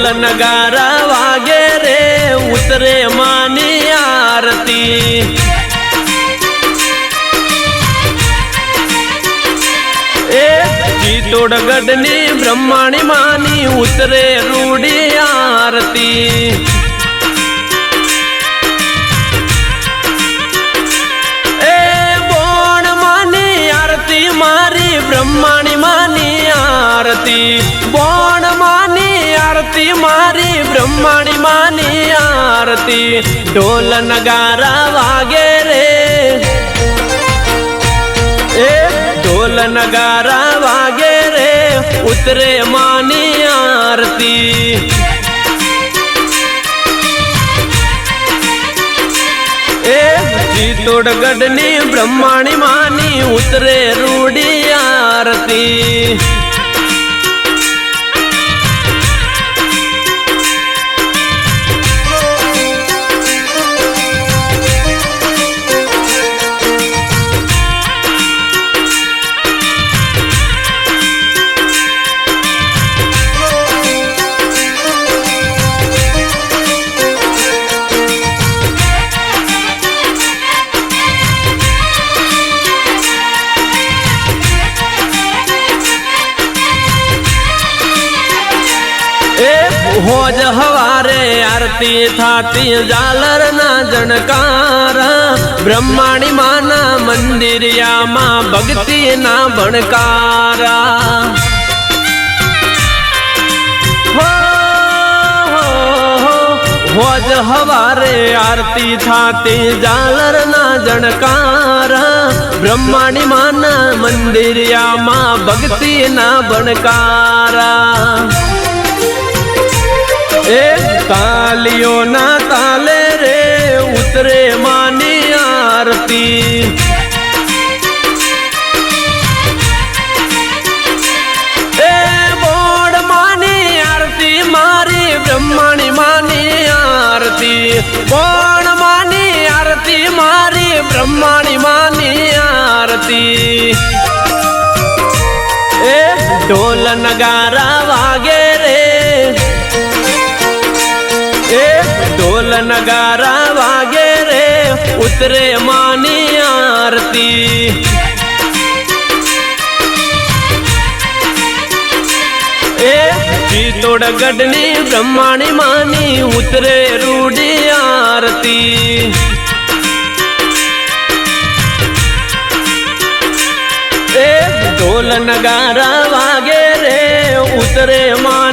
ढोल नगारा वागे रे उतरे मानी आरती। चित्तौड़गढ़नी ब्रह्माणी मानी उतरे रूड़ी आरती। बोण मानी आरती मारी ब्रह्माणी मानी आरती। बोण मानी आरती मारी ब्रह्माणी मानी आरती। ढोल नगारा वागे रे ढोल नगारा वागे रे उतरे मानी आरती। चित्तौड़गढ़नी ब्रह्माणी मानी उतरे रूड़ी आरती। होज हवारे आरती थाती जालर ना जनकारा। ब्रह्माणी माना मंदिरिया मां भक्ति ना बनकारा। होज हवारे आरती थाती जालर ना जनकारा। ब्रह्माणी माना मंदिरिया मां भक्ति ना बनकारा। तालियों ना ताले रे उतरे मानी आरती। बोड़ मानी आरती मारी ब्रह्माणी मानी आरती। बोड़ मानी आरती मारी ब्रह्माणी मानी आरती। ढोल नगारा वागे रे ढोल नगारा वागे रे उतरे मानी आरती। चित्तौड़गढ़नी ब्रह्माणी मानी उतरे रूड़ी आरती। ढोल नगारा वागे रे उतरे मानी